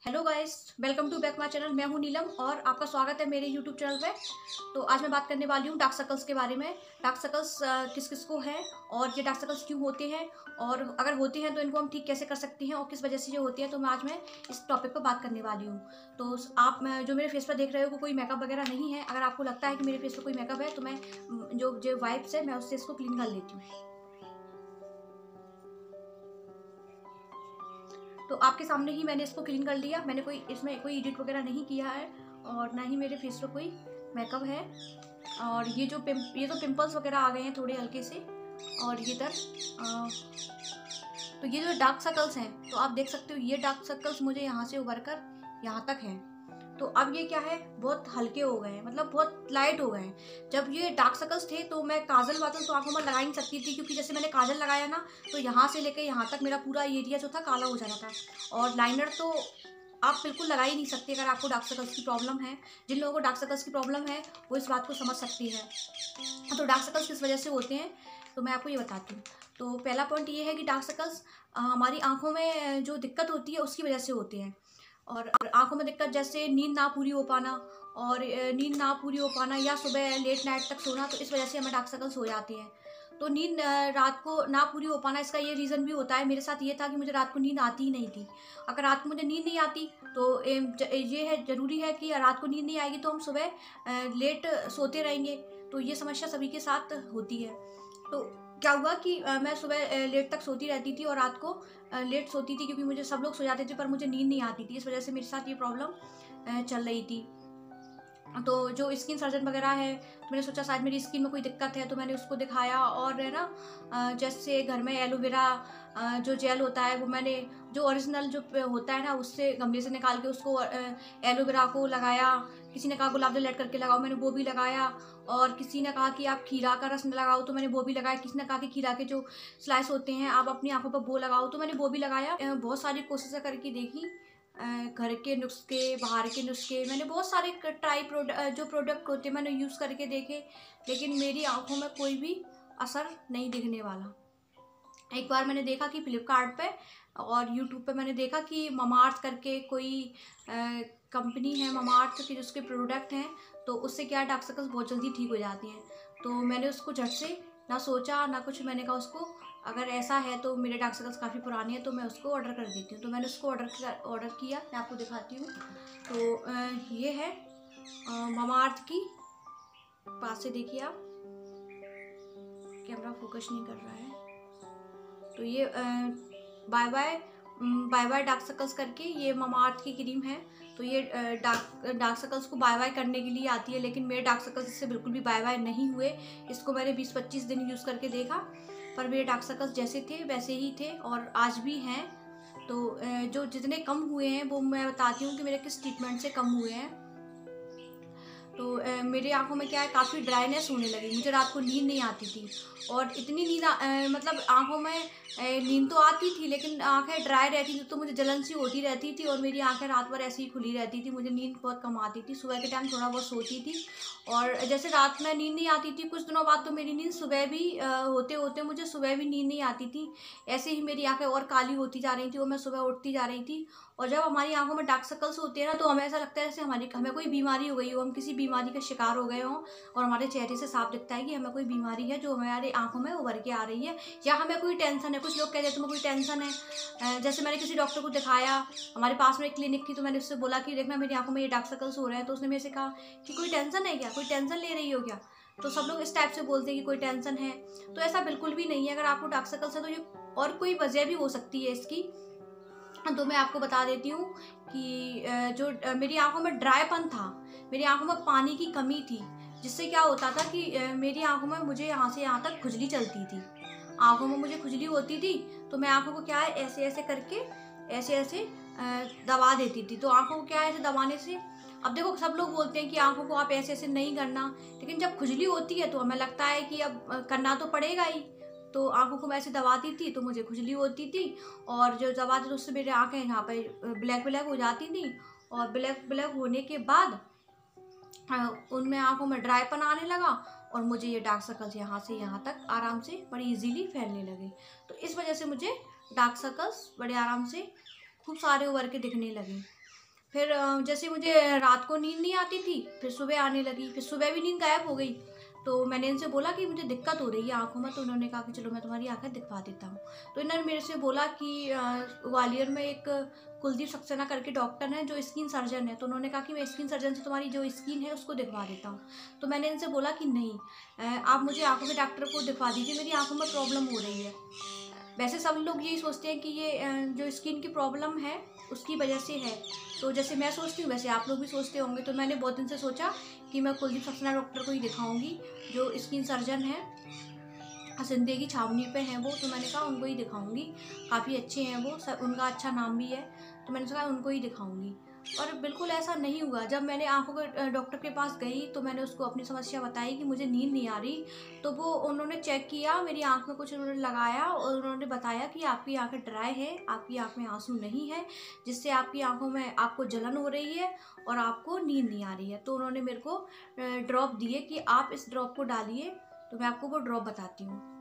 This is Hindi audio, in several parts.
Hello guys, welcome to back my channel. मैं हूं नीलम और आपका स्वागत है मेरे यूट्यूब चैनल पे। तो आज मैं बात करने वाली हूं डार्क सर्कल्स के बारे में। डार्क सर्कल्स किस किस को है और ये डार्क सर्कल्स क्यों होते हैं, और अगर होते हैं तो इनको हम ठीक कैसे कर सकते हैं और किस वजह से ये होती है। तो आज मैं इस टॉपिक पर बात करने वाली हूँ। तो आप जो मेरे फेस पर देख रहे हो कोई मेकअप वगैरह नहीं है। अगर आपको लगता है कि मेरे फेस पर कोई मेकअप है तो मैं जो वाइप्स है मैं उससे इसको क्लीन कर लेती हूँ। तो आपके सामने ही मैंने इसको क्लीन कर लिया। मैंने इसमें कोई एडिट वगैरह नहीं किया है और ना ही मेरे फेस पर कोई मेकअप है। और ये तो पिंपल्स वगैरह आ गए हैं थोड़े हल्के से। और ये तो ये जो डार्क सर्कल्स हैं तो आप देख सकते हो, ये डार्क सर्कल्स मुझे यहाँ से उभर कर यहाँ तक हैं। तो अब ये क्या है, बहुत हल्के हो गए हैं, मतलब बहुत लाइट हो गए हैं। जब ये डार्क सर्कल्स थे तो मैं काजल वाजल तो आंखों में लगा ही नहीं सकती थी, क्योंकि जैसे मैंने काजल लगाया ना तो यहाँ से लेके यहाँ तक मेरा पूरा एरिया जो था काला हो जाना था। और लाइनर तो आप बिल्कुल लगा ही नहीं सकते अगर आपको डार्क सर्कल्स की प्रॉब्लम है। जिन लोगों को डार्क सर्कल्स की प्रॉब्लम है वो इस बात को समझ सकती है। तो डार्क सर्कल्स किस वजह से होते हैं तो मैं आपको ये बताती हूँ। तो पहला पॉइंट ये है कि डार्क सर्कल्स हमारी आंखों में जो दिक्कत होती है उसकी वजह से होते हैं। और आंखों में दिक्कत जैसे नींद ना पूरी हो पाना, और नींद ना पूरी हो पाना या सुबह लेट नाइट तक सोना, तो इस वजह से हमें डार्क सर्कल्स हो जाते हैं। तो नींद रात को ना पूरी हो पाना, इसका ये रीज़न भी होता है। मेरे साथ ये था कि मुझे रात को नींद आती ही नहीं थी। अगर रात को मुझे नींद नहीं आती तो ये है, ज़रूरी है कि रात को नींद नहीं आएगी तो हम सुबह लेट सोते रहेंगे। तो ये समस्या सभी के साथ होती है। तो क्या हुआ कि मैं सुबह लेट तक सोती रहती थी और रात को लेट सोती थी, क्योंकि मुझे सब लोग सो जाते थे पर मुझे नींद नहीं आती थी। इस वजह से मेरे साथ ये प्रॉब्लम चल रही थी। तो जो स्किन सर्जन वगैरह है तो मैंने सोचा शायद मेरी स्किन में कोई दिक्कत है, तो मैंने उसको दिखाया। और है ना, जैसे घर में एलोवेरा जो जेल होता है वो मैंने जो ओरिजिनल जो होता है ना उससे गमले से निकाल के उसको एलोवेरा को लगाया। किसी ने कहा गुलाब जल ऐड करके लगाओ, मैंने वो भी लगाया। और किसी ने कहा कि आप खीरा का रस लगाओ, तो मैंने वो भी लगाया। किसी ने कहा कि खीरा के जो स्लाइस होते हैं आप अपनी आंखों पर वो लगाओ, तो मैंने वो भी लगाया। बहुत सारी कोशिशें करके देखी, घर के नुस्खे बाहर के नुस्खे, मैंने बहुत सारे जो प्रोडक्ट होते हैं मैंने यूज़ करके देखे, लेकिन मेरी आंखों में कोई भी असर नहीं दिखने वाला। एक बार मैंने देखा कि फ्लिपकार्ट पे और यूट्यूब पे मैंने देखा कि ममाअर्थ करके कोई कंपनी है, ममाअर्थ की जिसके प्रोडक्ट हैं, तो उससे क्या डार्क सर्कल्स बहुत जल्दी ठीक हो जाती हैं। तो मैंने उसको झट से ना सोचा ना कुछ, मैंने कहा उसको अगर ऐसा है तो मेरे डार्क सर्कल्स काफ़ी पुराने हैं तो मैं उसको ऑर्डर कर देती हूँ। तो मैंने उसको ऑर्डर किया, मैं आपको दिखाती हूँ। तो ये है ममाअर्थ की, पास से देखिए आप, कैमरा फोकस नहीं कर रहा है। तो ये बाय बाय डार्क सर्कल्स करके ये ममाअर्थ की क्रीम है। तो ये डार्क सर्कल्स को बाय बाय करने के लिए आती है, लेकिन मेरे डार्क सर्कल्स इससे बिल्कुल भी बाय बाय नहीं हुए। इसको मैंने 20-25 दिन यूज़ करके देखा, पर मेरे डार्क सर्कल्स जैसे थे वैसे ही थे और आज भी हैं। तो जो जितने कम हुए हैं वो मैं बताती हूँ कि मेरे किस ट्रीटमेंट से कम हुए हैं। तो मेरे आंखों में क्या है, काफ़ी ड्राइनेस होने लगी। मुझे रात को नींद नहीं आती थी, और इतनी मतलब आंखों में नींद तो आती थी लेकिन आंखें ड्राई रहती थी, तो मुझे जलन सी होती रहती थी और मेरी आंखें रात भर ऐसे ही खुली रहती थी। मुझे नींद बहुत कम आती थी, सुबह के टाइम थोड़ा बहुत सोती थी। और जैसे रात में नींद नहीं आती थी, कुछ दिनों बाद तो मेरी नींद सुबह भी होते होते मुझे सुबह भी नींद नहीं आती थी। ऐसे ही मेरी आंखें और काली होती जा रही थी और मैं सुबह उठती जा रही थी। और जब हमारी आंखों में डार्क सर्कल्स होते हैं ना तो हमें ऐसा लगता है जैसे हमें कोई बीमारी हो गई हो, हम किसी बीमारी का शिकार हो गए हों। और हमारे चेहरे से साफ दिखता है कि हमें कोई बीमारी है जो हमारी आंखों में उभर के आ रही है, या हमें कोई टेंशन है। कुछ लोग कहते हैं तुम्हें कोई टेंशन है। जैसे मैंने किसी डॉक्टर को दिखाया, हमारे पास में एक क्लिनिक थी, तो मैंने उससे बोला कि देखना मेरी आंखों में ये डार्क सर्कल्स हो रहे हैं। तो उसने मेरे से कहा कि कोई टेंशन है क्या, कोई टेंशन ले रही हो क्या। तो सब लोग इस टाइप से बोलते हैं कि कोई टेंशन है, तो ऐसा बिल्कुल भी नहीं है। अगर आपको डार्क सर्कल्स है तो ये और कोई वजह भी हो सकती है इसकी। तो मैं आपको बता देती हूँ कि जो मेरी आंखों में ड्राईपन था, मेरी आंखों में पानी की कमी थी, जिससे क्या होता था कि मेरी आंखों में मुझे यहाँ से यहाँ तक खुजली चलती थी। आंखों में मुझे खुजली होती थी तो मैं आंखों को क्या है ऐसे ऐसे करके ऐसे ऐसे दबा देती थी। तो आंखों को क्या है ऐसे दबाने से, अब देखो सब लोग बोलते हैं कि आंखों को आप ऐसे ऐसे नहीं करना, लेकिन जब खुजली होती है तो हमें लगता है कि अब करना तो पड़ेगा ही। तो आंखों को मैं ऐसे दबाती थी तो मुझे खुजली होती थी, और जो दबाती तो उससे मेरी आंखें यहाँ पर ब्लैक ब्लैक हो जाती थी। और ब्लैक ब्लैक होने के बाद उनमें आंखों में ड्राईपन आने लगा और मुझे ये डार्क सर्कल्स यहाँ से यहाँ तक आराम से बड़ी इजीली फैलने लगे। तो इस वजह से मुझे डार्क सर्कल्स बड़े आराम से खूब सारे उभर के दिखने लगे। फिर जैसे मुझे रात को नींद नहीं आती थी, फिर सुबह आने लगी, फिर सुबह भी नींद गायब हो गई। तो मैंने इनसे बोला कि मुझे दिक्कत हो रही है आँखों में, तो उन्होंने कहा कि चलो मैं तुम्हारी आँखें दिखवा देता हूँ। तो इन्होंने मेरे से बोला कि ग्वालियर में एक कुलदीप सक्सेना करके डॉक्टर हैं जो स्किन सर्जन है, तो उन्होंने कहा कि मैं स्किन सर्जन से तुम्हारी जो स्किन है उसको दिखवा देता हूँ। तो मैंने इनसे बोला कि नहीं, आप मुझे आँखों के डॉक्टर को दिखवा दीजिए, मेरी आँखों में प्रॉब्लम हो रही है। वैसे सब लोग यही सोचते हैं कि ये जो स्किन की प्रॉब्लम है उसकी वजह से है, तो जैसे मैं सोचती हूँ वैसे आप लोग भी सोचते होंगे। तो मैंने बहुत दिन से सोचा कि मैं कुलदीप सक्सेना डॉक्टर को ही दिखाऊंगी, जो स्किन सर्जन है, सिंधे की छावनी पे हैं वो। तो मैंने कहा उनको ही दिखाऊंगी, काफ़ी अच्छे हैं वो, उनका अच्छा नाम भी है, तो मैंने कहा उनको ही दिखाऊंगी। और बिल्कुल ऐसा नहीं हुआ। जब मैंने आंखों के डॉक्टर के पास गई तो मैंने उसको अपनी समस्या बताई कि मुझे नींद नहीं आ रही, तो वो उन्होंने चेक किया, मेरी आंख में कुछ उन्होंने लगाया और उन्होंने बताया कि आपकी आंखें ड्राई है, आपकी आंख में आंसू नहीं है, जिससे आपकी आंखों में आपको जलन हो रही है और आपको नींद नहीं आ रही है। तो उन्होंने मेरे को ड्रॉप दिए कि आप इस ड्रॉप को डालिए, तो मैं आपको वो ड्रॉप बताती हूँ।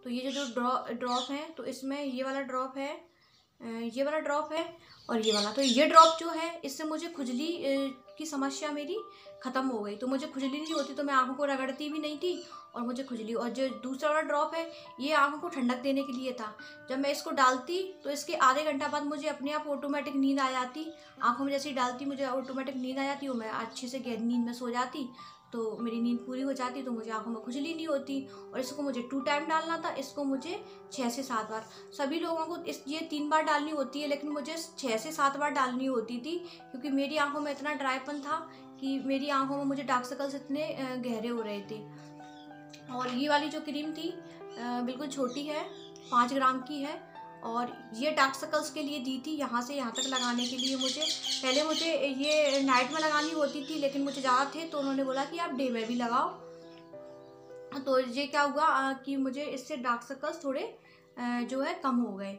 तो ये जो ड्रॉप है, तो इसमें ये वाला ड्रॉप है, ये वाला ड्रॉप है और ये वाला। तो ये ड्रॉप जो है इससे मुझे खुजली की समस्या मेरी ख़त्म हो गई। तो मुझे खुजली नहीं होती, तो मैं आंखों को रगड़ती भी नहीं थी और मुझे खुजली। और जो दूसरा वाला ड्रॉप है ये आंखों को ठंडक देने के लिए था। जब मैं इसको डालती तो इसके आधे घंटा बाद मुझे अपने आप ऑटोमेटिक नींद आ जाती। आंखों में जैसे ही डालती मुझे ऑटोमेटिक नींद आ जाती और मैं अच्छे से गहरी नींद में सो जाती, तो मेरी नींद पूरी हो जाती, तो मुझे आंखों में खुजली नहीं होती। और इसको मुझे 2 टाइम डालना था, इसको मुझे 6 से 7 बार। सभी लोगों को ये 3 बार डालनी होती है, लेकिन मुझे 6 से 7 बार डालनी होती थी, क्योंकि मेरी आंखों में इतना ड्राईपन था कि मेरी आंखों में मुझे डार्क सर्कल्स इतने गहरे हो रहे थे। और ये वाली जो क्रीम थी बिल्कुल छोटी है, 5 ग्राम की है, और ये डार्क सर्कल्स के लिए दी थी, यहाँ से यहाँ तक लगाने के लिए। पहले मुझे ये नाइट में लगानी होती थी, लेकिन मुझे ज़्यादा थे तो उन्होंने बोला कि आप डे में भी लगाओ। तो ये क्या हुआ कि मुझे इससे डार्क सर्कल्स थोड़े जो है कम हो गए।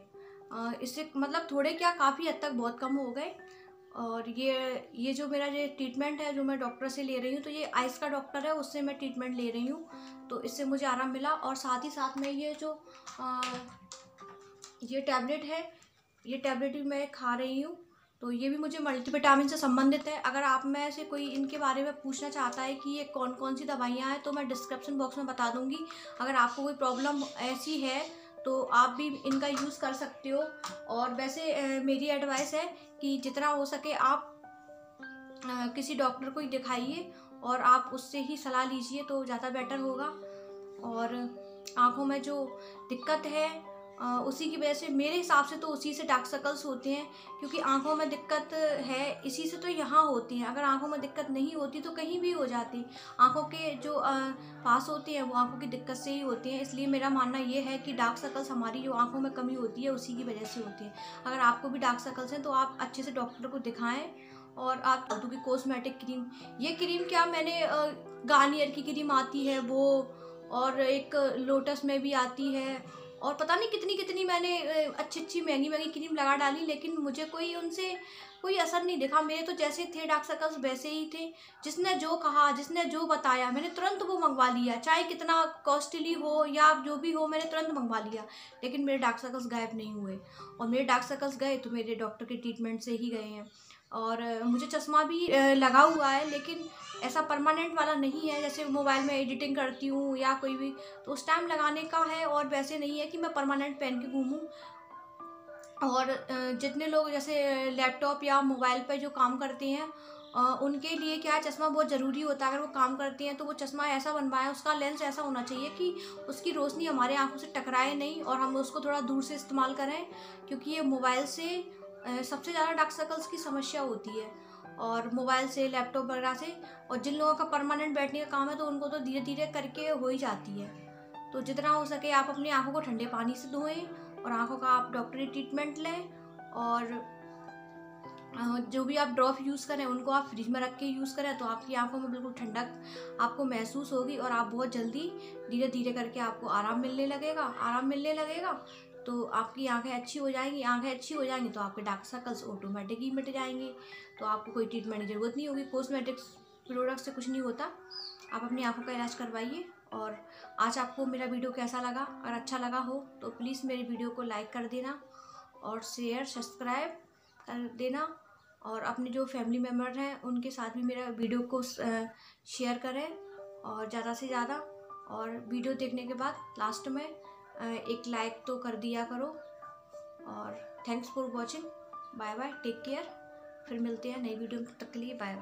इससे मतलब थोड़े क्या, काफ़ी हद तक बहुत कम हो गए। और ये जो मेरा ये ट्रीटमेंट है जो मैं डॉक्टर से ले रही हूँ, तो ये आइस का डॉक्टर है, उससे मैं ट्रीटमेंट ले रही हूँ, तो इससे मुझे आराम मिला। और साथ ही साथ में ये जो ये टैबलेट है, ये टैबलेट भी मैं खा रही हूँ, तो ये भी मुझे मल्टीविटामिन से संबंधित है। अगर आप में से कोई इनके बारे में पूछना चाहता है कि ये कौन कौन सी दवाइयाँ हैं, तो मैं डिस्क्रिप्शन बॉक्स में बता दूँगी। अगर आपको कोई प्रॉब्लम ऐसी है तो आप भी इनका यूज़ कर सकते हो। और वैसे मेरी एडवाइस है कि जितना हो सके आप किसी डॉक्टर को ही दिखाइए और आप उससे ही सलाह लीजिए, तो ज़्यादा बेटर होगा। और आँखों में जो दिक्कत है उसी की वजह से, मेरे हिसाब से तो उसी से डार्क सर्कल्स होते हैं, क्योंकि आँखों में दिक्कत है इसी से तो यहाँ होती हैं। अगर आँखों में दिक्कत नहीं होती तो कहीं भी हो जाती। आँखों के जो पास होते हैं वो आँखों की दिक्कत से ही होते हैं। इसलिए मेरा मानना ये है कि डार्क सर्कल्स हमारी जो आँखों में कमी होती है उसी की वजह से होती है। अगर आपको भी डार्क सर्कल्स हैं तो आप अच्छे से डॉक्टर को दिखाएँ। और आप फालतू की कॉस्मेटिक क्रीम, ये क्रीम क्या, मैंने गार्नियर की क्रीम आती है वो, और एक लोटस में भी आती है, और पता नहीं कितनी कितनी मैंने अच्छी महंगी महंगी क्रीम लगा डाली, लेकिन मुझे कोई उनसे कोई असर नहीं दिखा। मेरे तो जैसे थे डार्क सर्कल्स वैसे ही थे। जिसने जो कहा, जिसने जो बताया, मैंने तुरंत वो मंगवा लिया, चाहे कितना कॉस्टली हो या जो भी हो, मैंने तुरंत मंगवा लिया, लेकिन मेरे डार्क सर्कल्स गायब नहीं हुए। और मेरे डार्क सर्कल्स गए तो मेरे डॉक्टर के ट्रीटमेंट से ही गए हैं। और मुझे चश्मा भी लगा हुआ है, लेकिन ऐसा परमानेंट वाला नहीं है। जैसे मोबाइल में एडिटिंग करती हूँ या कोई भी, तो उस टाइम लगाने का है, और वैसे नहीं है कि मैं परमानेंट पहन के घूमूँ। और जितने लोग जैसे लैपटॉप या मोबाइल पर जो काम करते हैं उनके लिए क्या है, चश्मा बहुत ज़रूरी होता है। अगर वो काम करते हैं तो वो चश्मा ऐसा बनवाएं, उसका लेंस ऐसा होना चाहिए कि उसकी रोशनी हमारे आंखों से टकराए नहीं, और हम उसको थोड़ा दूर से इस्तेमाल करें, क्योंकि ये मोबाइल से सबसे ज़्यादा डार्क सर्कल्स की समस्या होती है, और मोबाइल से, लैपटॉप वगैरह से। और जिन लोगों का परमानेंट बैठने का काम है तो उनको तो धीरे धीरे करके हो ही जाती है। तो जितना हो सके आप अपनी आंखों को ठंडे पानी से धोएं, और आंखों का आप डॉक्टरी ट्रीटमेंट लें। और जो भी आप ड्रॉप यूज़ करें उनको आप फ्रिज में रख के यूज़ करें, तो आपकी आंखों में बिल्कुल ठंडक आपको महसूस होगी, और आप बहुत जल्दी धीरे धीरे करके आपको आराम मिलने लगेगा। तो आपकी आंखें अच्छी हो जाएंगी, तो आपके डार्क सर्कल्स ऑटोमेटिक ही मिट जाएंगे। तो आपको कोई ट्रीटमेंट की ज़रूरत नहीं होगी, कॉस्मेटिक्स प्रोडक्ट से कुछ नहीं होता। आप अपनी आंखों का इलाज करवाइए। और आज आपको मेरा वीडियो कैसा लगा? अगर अच्छा लगा हो तो प्लीज़ मेरे वीडियो को लाइक कर देना, और शेयर सब्सक्राइब कर देना, और अपने जो फैमिली मेम्बर हैं उनके साथ भी मेरा वीडियो को शेयर करें और ज़्यादा से ज़्यादा। और वीडियो देखने के बाद लास्ट में एक लाइक तो कर दिया करो। और thanks for watching. Bye bye, take care. फिर मिलते हैं नई वीडियो में, तब तक के लिए बाय बाय।